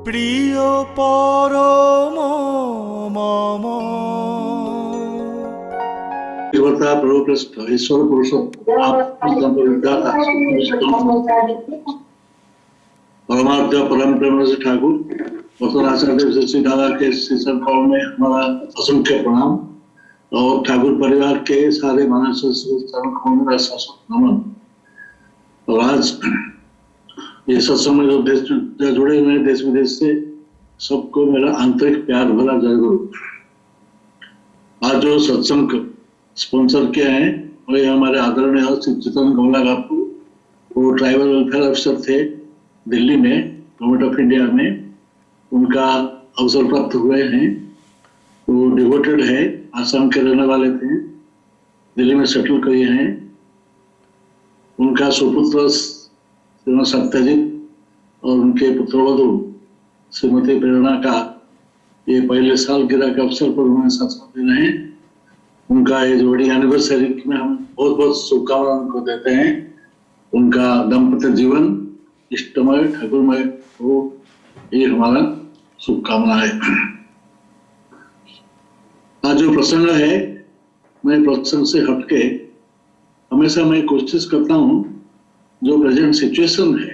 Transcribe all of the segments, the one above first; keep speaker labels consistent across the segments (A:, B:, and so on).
A: প্রিয় পরম মম
B: देवता प्रभुपृष्ठ ईश्वर परमार्थ परम प्रेम से ठाकुर आचार्य श्री दादा के शीर्षक में हमारा असंख्य प्रणाम और ठाकुर परिवार के सारे मानस नमन। और आज ये सत्संग में जो जुड़े हुए देश विदेश से सबको मेरा आंतरिक प्यार भरा जय गुरु। आज जो सत्संग स्पॉन्सर किया है और ये हमारे आदरणीय चितन गमला बापू, वो ट्राइबल वेलफेयर अफसर थे दिल्ली में, गवर्नमेंट ऑफ इंडिया में, उनका अवसर प्राप्त हुए हैं। वो डिवोटेड है, आसाम के रहने वाले थे, दिल्ली में सेटल किए हैं। उनका सुपुत्र श्रीमती सत्यजीत और उनके पुत्रवधू श्रीमती प्रेरणा का ये पहले साल गिरा के अवसर पर उन्होंने सत्संग दे रहे हैं। उनका ये जोड़ी एनिवर्सरी में हम बहुत बहुत शुभकामनाएं उनको देते हैं। उनका दाम्पत्य जीवन इष्टमय ठाकुरमय हो, ये हमारा शुभकामना है। आज जो प्रसंग है, मैं प्रसंग से हटके हमेशा मैं कोशिश करता हूँ जो प्रेजेंट सिचुएशन है,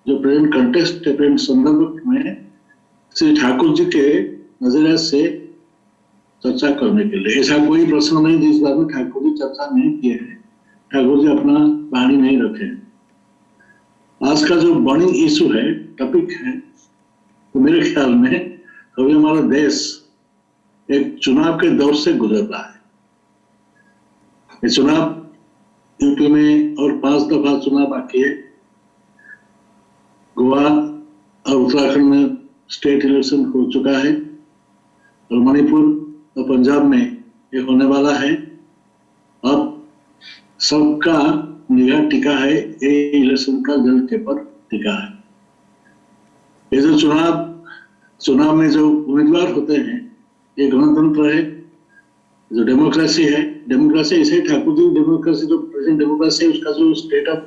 B: जो प्रेजेंट कंटेक्स्ट है, प्रेजेंट संदर्भ में श्री ठाकुर जी के नजरिए से चर्चा करने के लिए। ऐसा कोई प्रश्न नहीं जिस बारे में ठाकुर जी चर्चा नहीं किए हैं, ठाकुर जी अपना वाणी नहीं रखे। आज का जो बर्निंग इशू है, टॉपिक है, तो मेरे ख्याल में अभी हमारा देश एक चुनाव के दौर से गुजर रहा है। ये चुनाव यूपी में और 5 दफा चुनाव बाकी है। गोवा और उत्तराखंड में स्टेट इलेक्शन हो चुका है और मणिपुर और पंजाब में ये होने वाला है। अब सबका निगाह टिका है ये इलेक्शन का जल के पर टिका है। ये जो चुनाव में जो उम्मीदवार होते हैं, ये गणतंत्र है, जो डेमोक्रेसी है। डेमोक्रेसी ऐसे ठाकुर जी डेमोक्रेसी, जो प्रेजेंट डेमोक्रेसी है, उसका जो स्टेट ऑफ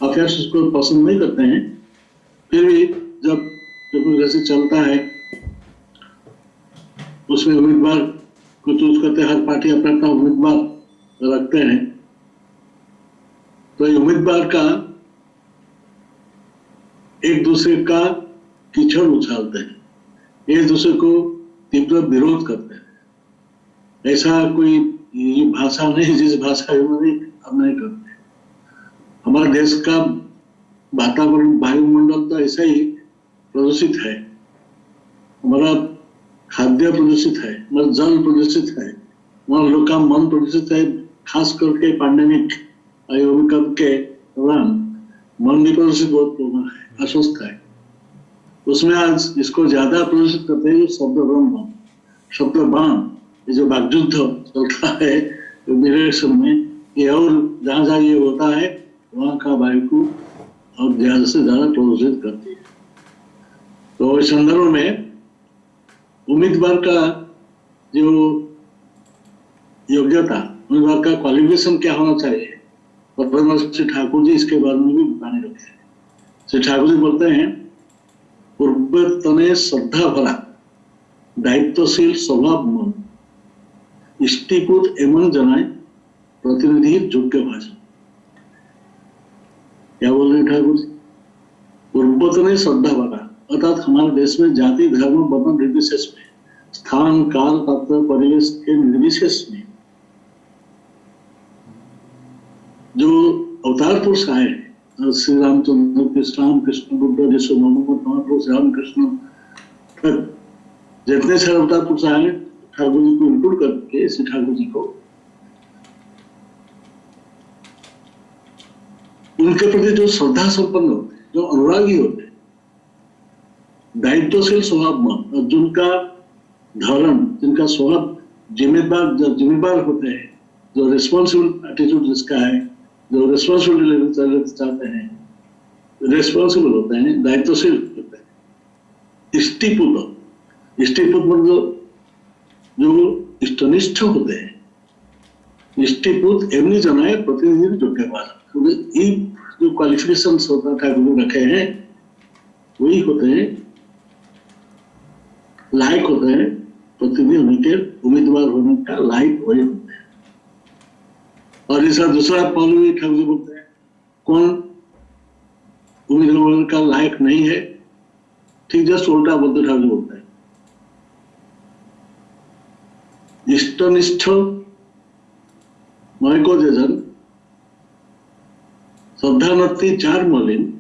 B: अफेयर्स उसको पसंद नहीं करते हैं। फिर भी जब डेमोक्रेसी चलता है उसमें उम्मीदवार को चूज करते, हर पार्टी अपना अपना उम्मीदवार रखते हैं। तो ये उम्मीदवार का एक दूसरे का कीचड़ उछालते हैं, एक दूसरे को तीव्र विरोध करते हैं। ऐसा कोई ये भाषा नहीं जिस भाषा उन्होंने अब नहीं करते। हमारे देश का वातावरण, वायुमंडल तो ऐसा ही प्रदूषित है। हमारा खाद्य प्रदूषित है, हमारा जल प्रदूषित है, हमारा लोग का मन प्रदूषित है। खास करके पैंडेमिक के दौरान मन भी प्रदूषित बहुत है, अस्वस्थ है। उसमें आज इसको ज्यादा प्रदूषित करते हैं शब्द ब्रह्म, शब्द बाण, ये जो वाकयुद्ध चलता है मेरे में, ये और जहां जहां ये होता है वहां का वायु को और ज्यादा से ज्यादा प्रदूषित करती है। तो इस संदर्भ में उम्मीदवार का जो योग्यता, उम्मीदवार का क्वालिफिकेशन क्या होना चाहिए, और श्री ठाकुर जी इसके बारे में भी बताने रखे हैं। श्री ठाकुर जी बोलते हैं, पूर्वतने श्रद्धा भरा दायित्वशील स्वभाव मन इष्टिपुत एमन जनाए प्रतिनिधि योग्य भाषण। क्या बोल रहे ठाकुर जी? पूर्वतने श्रद्धा भरा, अर्थात हमारे देश में जाति धर्म वर्ण निर्विशेष में, स्थान काल पात्र परिवेश के निर्विशेष में जो अवतार पुरुष आए हैं, श्री रामचंद्र, कृष्ण बुद्ध, यीशु, मोहम्मद, महापुरुष रामकृष्ण तक जितने सारे अवतार पुरुष आए, ठाकुर जी को इंक्लूड करके श्री ठाकुर जी को उनके प्रति जो श्रद्धा संपन्न होते हैं, जो अनुरागी होते हैं, दायित्वशील स्वभाव मन, और जिनका धर्म, जिनका स्वभाव जिम्मेदार होते हैं, जो रिस्पॉन्सिबल एटीट्यूड जिसका है, जो रिस्पॉन्सिबिलिटी चाहते हैं, रिस्पॉन्सिबल होते हैं, दायित्वशील होते हैं। इष्टिपुत मतलब जो इष्टनिष्ठ होते हैं, इष्टिपुत एमनी जनाए प्रतिनिधि योग्य भाषण। जो क्वालिफिकेशन ठाकुर रखे हैं वही होते हैं लायक होते हैं, प्रतिनिधि होने के, उम्मीदवार होने का लायक वही होते हैं। और इसका दूसरा पहलू भी ठाकुर जी बोलते हैं, कौन उम्मीदवार का लायक नहीं है, ठीक जस्ट उल्टा बोलते ठाकुर जी बोलते हैं, इष्टनिष्ठ नयको जेजन श्रद्धानति चार मलिन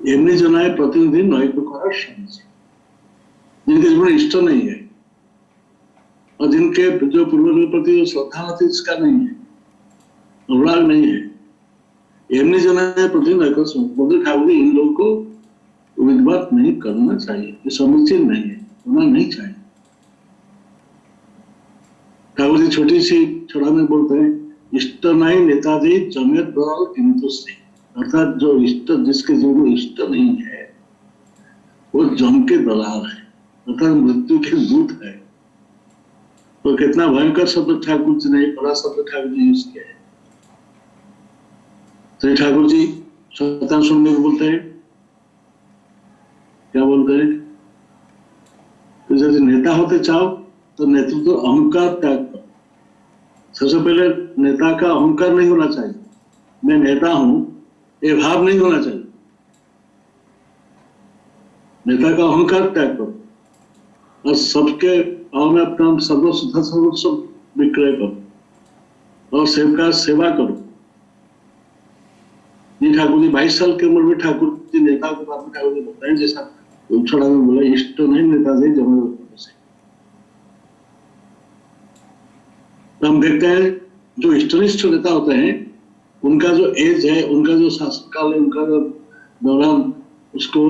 B: एमनी जनाए प्रतिनिधि नयको करार समझे। जिनके जीवन इष्ट नहीं है और जिनके जो पूर्वज के प्रति जो श्रद्धा नति इसका नहीं है, अनुराग नहीं है, एमनी जनाए प्रतिनिधि नयको समझे। ठाकुर जी इन लोगों को उम्मीदवार नहीं करना चाहिए, ये समीचीन नहीं है, होना नहीं चाहिए। ठाकुर जी छोटी सी छोड़ा में बोलते हैं, इष्ट नहीं नेताजी जमेत दल किंतु से, अर्थात जो इष्ट जिसके जीवन में इष्ट नहीं है वो जम के दलाल है, अर्थात मृत्यु के दूत है। तो कितना भयंकर शब्द ठाकुर जी ने, बड़ा शब्द ठाकुर जी यूज किया है। श्री ठाकुर जी शतान सुनने को बोलते हैं, क्या बोलते हैं, तो यदि नेता होते चाहो तो नेतृत्व अहंकार त्याग करो। सबसे पहले नेता का अहंकार नहीं होना चाहिए, मैं नेता हूं ये भाव नहीं होना चाहिए। नेता का अहंकार त्याग करो और सबके भाव में अपना सर्वस्व विक्रय करो और सेवका सेवा करो। जी ठाकुर जी 22 साल की उम्र में ठाकुर जी नेता के बारे में ठाकुर जी बताएं, जैसा छोड़ा में बोला, इष्ट नहीं नेता से जमे से। तो हम देखते हैं जो इष्टनिष्ठ नेता होते हैं उनका जो एज है, उनका जो शासनकाल है, उनका जो दौरान, उसको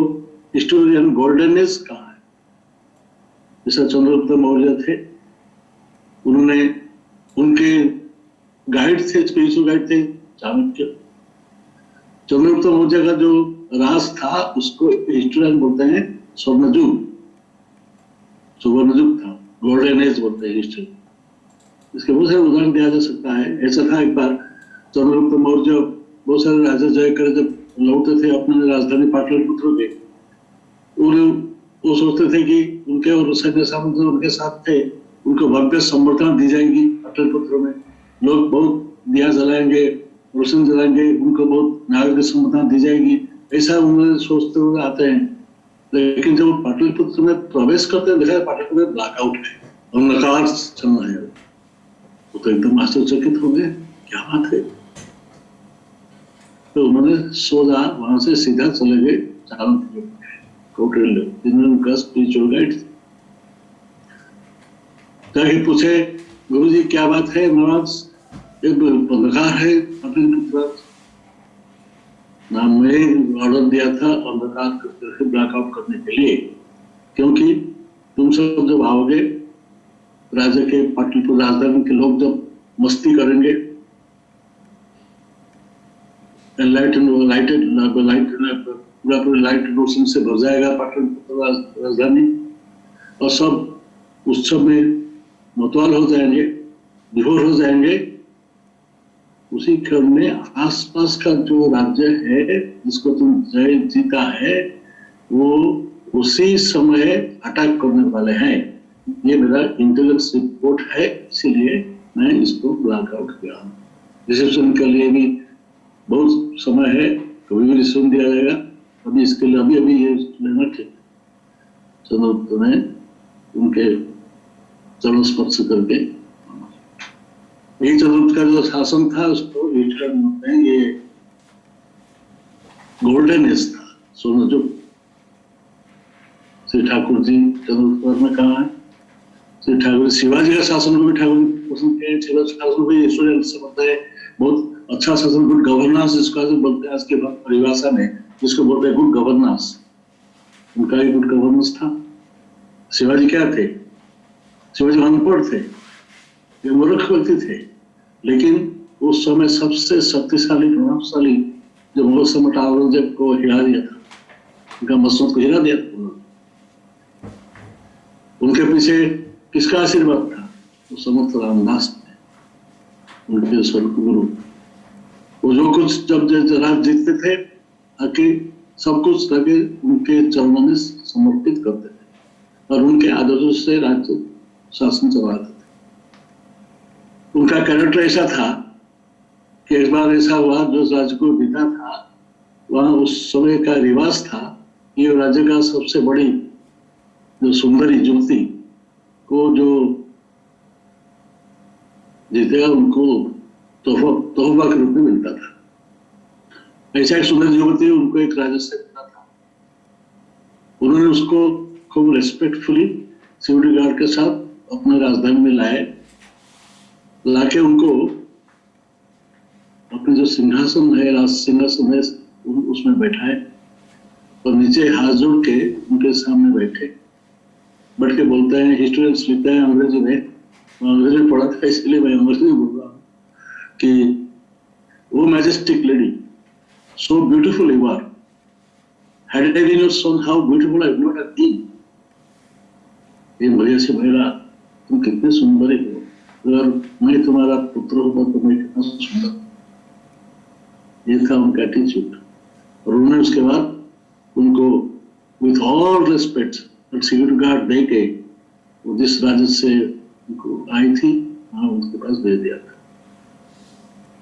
B: हिस्टोरियन गोल्डन एज कहा है। जैसा चंद्रगुप्त मौर्य थे, उन्होंने, उनके गाइड थे, स्पिरिचुअल गाइड थे चाणक्य। चंद्रगुप्त मौर्य का जो राज था उसको हिस्टोरियन बोलते हैं स्वर्णयुग, सुवर्णयुग था, गोल्डन एज बोलते हैं हिस्ट्री। इसके बहुत सारे उदाहरण दिया जा सकता है। ऐसा था एक बार चंद्रगुप्त मौर्य बहुत सारे राजा जय कर जब लौटते थे अपने राजधानी पाटलिपुत्र के, वो सोचते थे कि उनके और सैन्य सामंत उनके साथ थे, उनको भव्य संबर्धना दी जाएगी पाटलिपुत्र में, लोग बहुत दिया जलाएंगे, रोशन जलाएंगे, उनको बहुत नागरिक संबर्धना दी जाएगी, ऐसा उन्होंने सोचते हुए आते हैं। लेकिन जब वो पाटलिपुत्र में प्रवेश करते हैं, देखा पाटलिपुत्र में ब्लैकआउट है और नकार चल रहा है, वो तो एकदम आश्चर्यचकित हो गए, क्या बात है। तो उन्होंने सोचा, वहां से सीधा चले गए चाणक्य कौटिल्य, जिन्होंने उनका स्पिरिचुअल गाइड थे। जाके पूछे, गुरु जी क्या बात है महाराज, एक अंधकार है पाटलिपुत्र, नाम में ऑर्डर दिया था अंधकार करके ब्लैकआउट करने के लिए, क्योंकि तुम सब जब आओगे, राजा के पाटलिपुत्र राजधानी के लोग जब मस्ती करेंगे, पूरा लाइट रोशन से भर जाएगा पाटलिपुत्र राजधानी, और सब उत्सव में मतवाल हो जाएंगे, विभोर हो जाएंगे। उसी क्रम में आसपास का जो राज्य है जिसको तुम जय जीता है, वो उसी समय अटैक करने वाले हैं। ये मेरा इंटेलिजेंस रिपोर्ट है, इसीलिए मैं इसको ब्लैकआउट किया। रिसेप्शन के लिए भी बहुत समय है, कभी भी रिसेप्शन दिया जाएगा, अभी इसके लिए अभी ये लेना ठीक। चंद्रगुप्त ने उनके चरण स्पर्श करके, यही चंद्रगुप्त का जो शासन था उसको ये गोल्डन एज था, स्वर्णयुग। श्री ठाकुर जी चंद्रगुप्त में कहा है, श्री ठाकुर शिवाजी का शासन को भी ठाकुर जी पसंद किए। शिवाजी शासन को ईश्वरीय से बोलते हैं, बहुत अच्छा शासन, गुड गवर्नेंस जिसको आज बोलते हैं, आज के परिभाषा में जिसको बोलते हैं गुड गवर्नेंस, उनका भी गुड गवर्नेंस था। शिवाजी क्या थे? शिवाजी अनपढ़ थे, ये मूर्ख व्यक्ति थे, लेकिन उस समय सबसे शक्तिशाली प्रभावशाली जो मुगल सम्राट औरंगजेब को हिला दिया था, उनका मसनद को हिला दिया था। उनके पीछे किसका आशीर्वाद था? वो समर्थ रामदास ने, उनके स्वर्ग गुरु। वो जो कुछ जब राज जीतते थे, आके सब कुछ लगे उनके चरणों में समर्पित करते थे और उनके आदर्शों से राज्य शासन चलाते थे। उनका कैरेक्टर ऐसा था कि एक बार ऐसा हुआ, जो राज्य को जीता था वहां उस समय का रिवाज था कि राज्य का सबसे बड़ी जो सुंदरी युवती को जो जीतेगा उनको तोहफा के रूप में मिलता था। ऐसा एक सुंदर युवती उनको एक राजा से मिला था। उन्होंने उसको खूब रेस्पेक्टफुली सिक्योरिटी गार्ड के साथ अपने राजधानी में लाए, लाके उनको अपने जो सिंहासन है, राज सिंहासन है, उसमें बैठाए और नीचे हाथ जोड़ के उनके सामने बैठ के बोलते हैं, हिस्टोरियंस लिखते हैं अंग्रेजी में, अंग्रेजी पढ़ा था इसलिए मैं अंग्रेजी में बोल रहा हूँ कि वो majestic lady, so beautiful you are, had I been your son, how beautiful I would not have been. ये भैया से भैया तुम कितने सुंदर हो, अगर मैं तुम्हारा पुत्र होता तो मैं कितना सुंदर। ये था उनका एटीट्यूड। और उन्होंने उसके बाद उनको with all respect security guard दे के वो जिस राज्य से उनको आई थी वहां उनके पास भेज दिया था,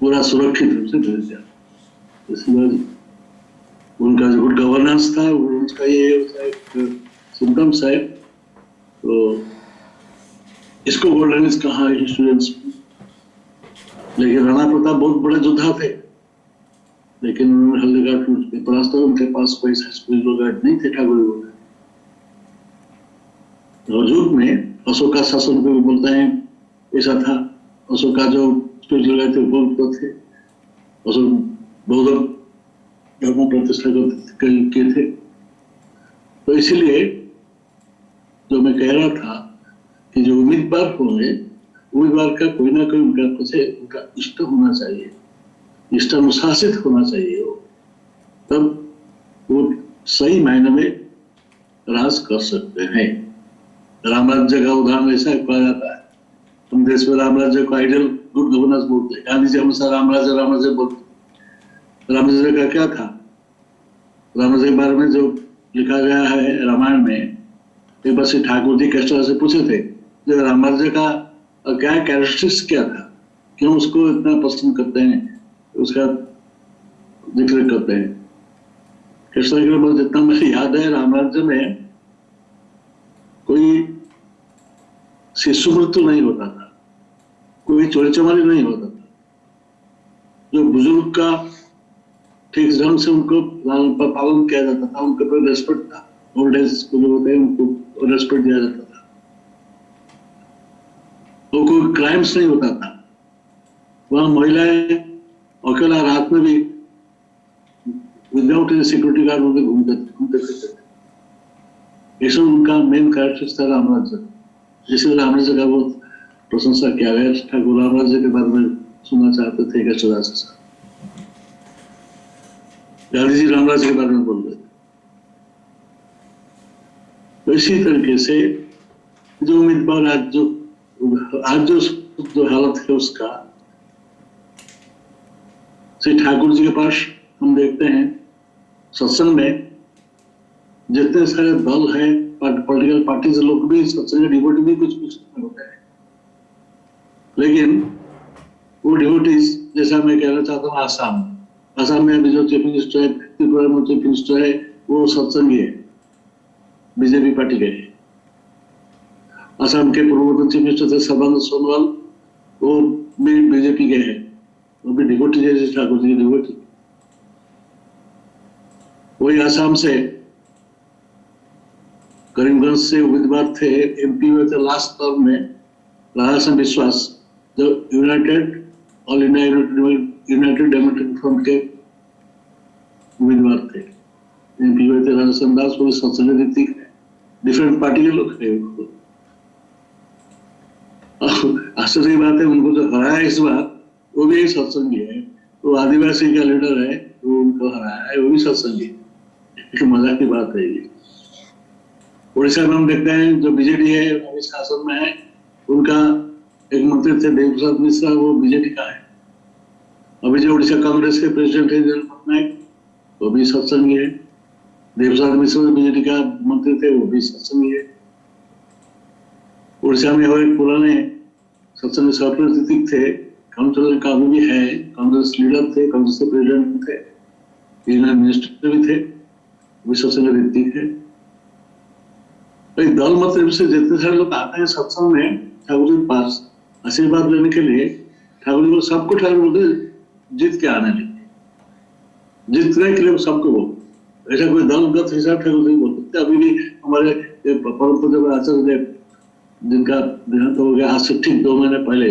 B: पूरा सुरक्षित रूप से भेज दिया। इसके बाद उनका जो गुड गवर्नेंस था उसका ये एक सिम्टम्स है। तो इसको गोल्डन कहा स्टूडेंट्स। लेकिन राणा प्रताप बहुत बड़े योद्धा थे, लेकिन उन्होंने हल्दीघाट के परास्त हुए। उनके पास कोई स्पिरिचुअल गाइड नहीं थे ठाकुर जी। युग में अशोका शासन को भी बोलते हैं ऐसा था। अशोका जो स्पिरिचुअल गाइड थे वो थे, अशोक बौद्ध धर्म प्रतिष्ठा किए थे। तो इसीलिए जो मैं कह रहा था कि जो उम्मीदवार होंगे, उम्मीदवार का कोई ना कोई उनका इष्ट होना चाहिए, इष्ट अनुशासित होना चाहिए वो, तब वो सही मायने में राज कर सकते हैं। रामराज्य का उदाहरण ऐसा कहा जाता है, हम देश में रामराज्य को आइडियल गुड गवर्नेंस बोलते हैं। गांधी जी हमेशा रामराज्य बोलते। रामराज्य का क्या था? रामराज्य के बारे में जो लिखा गया है रामायण में, एक बार श्री ठाकुर जी कृष्ण से पूछे थे जो रामराज्य का क्या कैरेक्टरिस्टिक्स क्या था, क्यों उसको इतना पसंद करते हैं, उसका जिक्र करते हैं। कृष्ण के बाद जितना मुझे याद है, रामराज्य में कोई शिशु मृत्यु नहीं होता था, कोई चोरी चमारी नहीं होता था। जो बुजुर्ग का ठीक ढंग से उनको पालन किया जाता था, उनके ऊपर रेस्पेक्ट था। ओल्ड एज को जो होते हैं उनको रेस्पेक्ट दिया जाता था। वो कोई क्राइम्स नहीं होता था। वहां महिलाएं अकेला रात में भी विदाउट एनी सिक्योरिटी गार्ड उनके घूमते फिरते थे। ये सब उनका मेन कैरेक्टरिस्टिक था रामराज्य। जिससे रामराज्य का बहुत प्रशंसा किया गया। ठाकुर रामराज्य के बारे में सुनना चाहते थे कृष्णदास के साथ। गांधी जी रामराज्य के बारे में बोल रहे थे। तो इसी तरीके से जो उम्मीदवार आज जो हालत है उसका, श्री ठाकुर जी के पास हम देखते हैं सत्संग में जितने सारे दल है, पॉलिटिकल पार्टी से लोग भी सत्संग डिवोटी भी कुछ होते हैं, लेकिन वो डिवोटीज जैसा मैं कहना चाहता हूँ, आसाम में अभी जो चीफ मिनिस्टर है, त्रिपुरा में चीफ मिनिस्टर है, वो सत्संगी है, बीजेपी पार्टी के है। असम के पूर्वतन चीफ मिनिस्टर थे सर्बानंद सोनोवाल, वो भी बीजेपी के हैं, वो भी डिवोटी जैसे ठाकुर जी डिवोटी। वही आसाम से करीमगंज से उम्मीदवार थे, एमपी में थे लास्ट टर्म में, राधाकृष्ण विश्वास, जो all India United democratic front के उम्मीदवार थे। एमपी में थे राधाकृष्ण दास, वो सत्संग नीति डिफरेंट पार्टी के लोग थे। आश्चर्य की बात है, उनको जो हराया इस बार वो भी एक सत्संगी है। वो आदिवासी का लीडर है, वो उनको हराया है, वो भी सत्संगी है। मजाक की बात है ये। उड़ीसा में हम देखते हैं जो बीजेडी है, अभी शासन में है, उनका एक मंत्री थे देव प्रसाद मिश्रा, वो बीजेडी का है। अभी जो उड़ीसा कांग्रेस के प्रेसिडेंट है पटनायक, वो भी सत्संगी है। देवप्रसाद मिश्र बीजेपी का मंत्री थे, वो भी सत्संगी है। उड़ीसा में और एक पुराने सत्संग सह थे, काउंसिलर का भी है, कांग्रेस लीडर थे, कांग्रेस के प्रेसिडेंट थे, यूनियन मिनिस्टर भी थे, वो सत्संग ऋतिक है। दल मत से जितने सारे लोग आते हैं सत्संग में ठाकुर जी के पास आशीर्वाद लेने के लिए, ठाकुर जी को सबको ठाकुर बोलते जीत के आने लगे, जीतने के लिए वो सबको बोलते। ऐसा कोई दलगत हिसाब ठाकुर जी बोलते। अभी भी हमारे परम पूज्य आचार्य देव, जिनका देहांत हो गया आज से ठीक 2 महीने पहले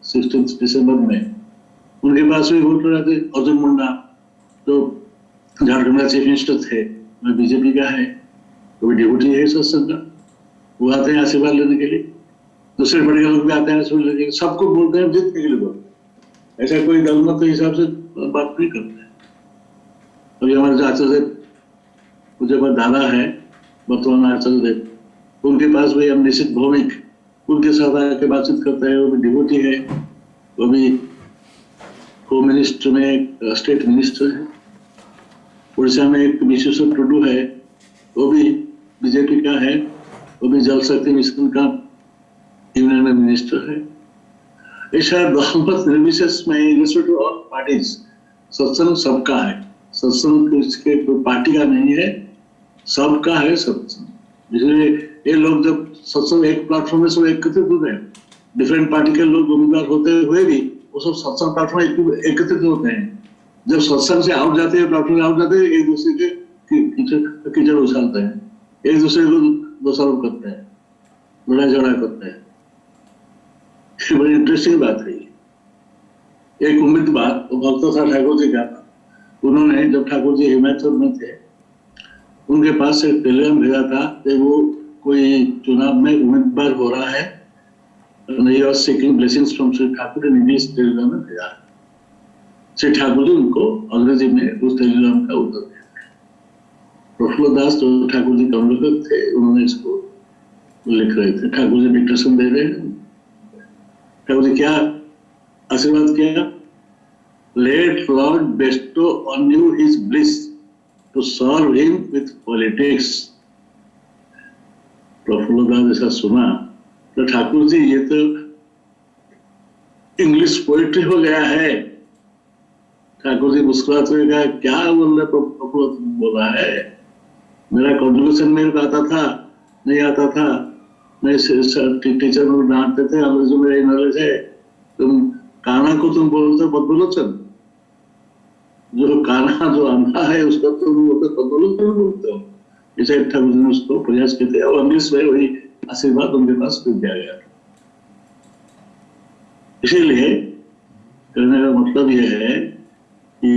B: 16 दिसंबर में, उनके पास भी वोट रहे थे। अर्जुन मुंडा जो झारखंड का चीफ मिनिस्टर थे, वह बीजेपी का है, कोई डिप्यूटी है सत्संग का, वो आते हैं आशीर्वाद लेने के लिए। दूसरे बड़े लोग भी आते हैं आशीर्वाद लेने के लिए, सबको बोलते हैं जीतने के लिए बोलते। ऐसा कोई दलमत के हिसाब से बात नहीं करते। अभी हमारे जो आचार्य मुझे दादा है वर्तमान आचार्य देव, उनके पास भी हम निश्चित भौमिक उनके साथ आके बातचीत करते हैं। वो भी डिप्यूटी है, वो भी होम मिनिस्टर में स्टेट मिनिस्टर है। उड़ीसा में एक विश्वेश्वर टुडू है, वो भी बीजेपी का है, वो भी जल शक्ति मिशन का यूनियन में मिनिस्टर है। ऐसा बहुमत निर्विशेष में ऑल पार्टीज, सत्संग सबका है। सत्संग किसके कोई पार्टी का नहीं है, सबका है सत्संग। इसलिए ये लोग जब सत्संग एक प्लेटफॉर्म में सब एकत्रित होते हैं, डिफरेंट पार्टी के लोग उम्मीदवार होते हुए भी वो सब सत्संग प्लेटफॉर्म एकत्रित होते हैं। जब सत्संग से आउट जाते हैं, प्लेटफॉर्म आउट जाते हैं, एक दूसरे के कीचड़ उछालते हैं, एक दूसरे को दोषारोप करते हैं, लड़ाई झगड़ा करते हैं। बड़ी इंटरेस्टिंग बात है। एक उम्मीदवार भक्त था ठाकुर जी का, उन्होंने जब ठाकुर जी हिमाचल में थे, उनके पास एक टेलीग्राम भेजा था कि वो कोई चुनाव में उम्मीदवार हो रहा है, seeking blessings from Shri Thakur, English Telegram में भेजा। श्री ठाकुर जी उनको अंग्रेजी में उस टेलीग्राम का उत्तर दिया। प्रफुल्ल दास जो ठाकुर जी कमलक थे, उन्होंने इसको लिख रहे थे, ठाकुर जी डिक्टेशन दे रहे हैं। ठाकुर जी क्या आशीर्वाद किया? Let lord bestow on you his bliss to serve him with politics. Prafulla Das ऐसा सुना तो ठाकुर जी ये तो इंग्लिश पोएट्री हो गया है। ठाकुर जी मुस्कुराते हुए कहा, क्या बोल रहे प्रफुल्ल बोला है? मेरा कॉन्ट्रीब्यूशन मेरे को आता था, नहीं आता था, मैं टीचर लोग डांटते थे, अंग्रेजी में नॉलेज है। तुम काना को तुम बोलते हो पद्मलोचन, जो काना जो अंधा है उसका तुम पद्मलोचन बोलते हो। इसे ठाकुर जी ने उसको प्रयास किए थे और इंग्लिश में वही आशीर्वाद उनके पास दिया गया। इसीलिए कहने का मतलब यह है कि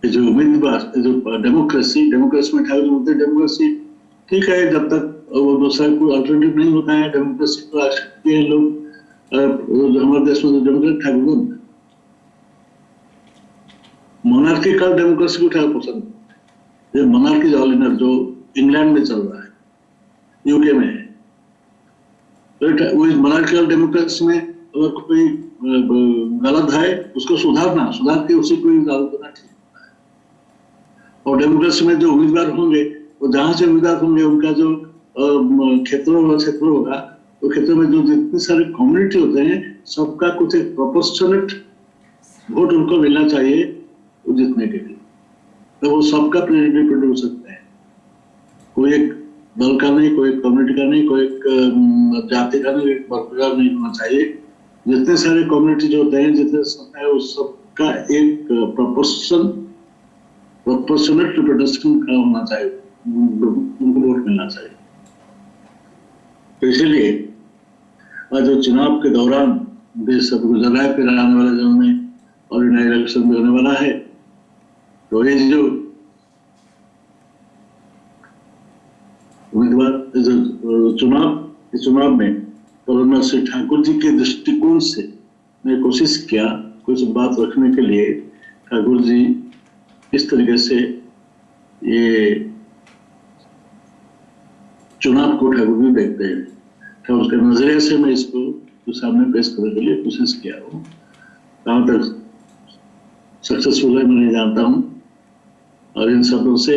B: जो उम्मीदवार, जो डेमोक्रेसी में ठाकुर बोलते हैं डेमोक्रेसी ठीक है, जब तक वो दूसरा कोई अल्टरनेटिव नहीं होता है। डेमोक्रेसी को राष्ट्रीय लोग हमारे देश में डेमोक्रेट ठाकुर मोनार्किकल डेमोक्रेसी को ठाकुर पसंद। ये मोनार्की ऑर्डिनर जो इंग्लैंड में चल रहा है, यूके में है, तो मोनार्किकल डेमोक्रेसी में अगर कोई गलत है उसको सुधार के उसी को लागू करना ठीक है। और डेमोक्रेसी में जो उम्मीदवार होंगे, वो जहां से उम्मीदवार होंगे, उनका जो क्षेत्र होगा, तो क्षेत्र में जो जितने सारे कम्युनिटी होते हैं, सबका कुछ एक प्रोपोर्शनेट वोट उनको मिलना चाहिए वो जीतने के लिए, तो वो सबका रिप्रेजेंटेटिव हो सकते हैं। कोई एक दल का नहीं, कोई एक कम्युनिटी का नहीं, कोई एक जाति का नहीं, एक वर्ग नहीं होना चाहिए। जितने सारे कम्युनिटी जो होते हैं, जितने संस्था है, उस सबका एक प्रोपोर्शनेट रिप्रेजेंटेशन का होना चाहिए, उनको वोट मिलना चाहिए। तो इसीलिए जो चुनाव के दौरान देश सब गुजर रहा है, फिर आने वाले दिनों में और इलेक्शन भी होने वाला है, तो ये जो उम्मीदवार जो चुनाव में तो श्री ठाकुर जी के दृष्टिकोण से मैं कोशिश किया कुछ बात रखने के लिए। ठाकुर जी इस तरीके से ये चुनाव को ठाकुर जी देखते हैं, ठाकुर के नजरिए से मैं इसको तो सामने पेश करने के लिए कोशिश किया हूँ। कहाँ तक सक्सेसफुल है मैं नहीं जानता हूँ, और इन शब्दों से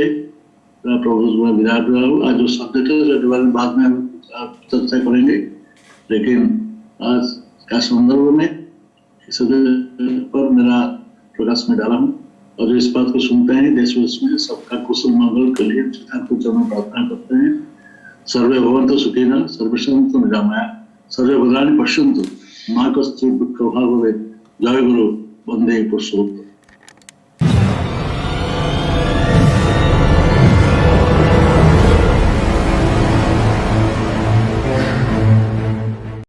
B: का प्रभु में विराट रहा हो। आज जो सब्जेक्ट है उसके बारे में बाद में हम चर्चा करेंगे, लेकिन आज का संदर्भ में इस पर मेरा प्रकाश में डाला हूँ। और जो इस बात को सुनते हैं देश विदेश में सबका कुशल मंगल के लिए ठाकुर चरण प्रार्थना करते हैं। सर्वे भवन्तु सुखिनः, सर्वे सन्तु निरामया, सर्वे भद्राणि पश्यन्तु मा कश्चित् दुःखभाग् भवेत्। जय गुरु, वंदे पुरुषोत्तम।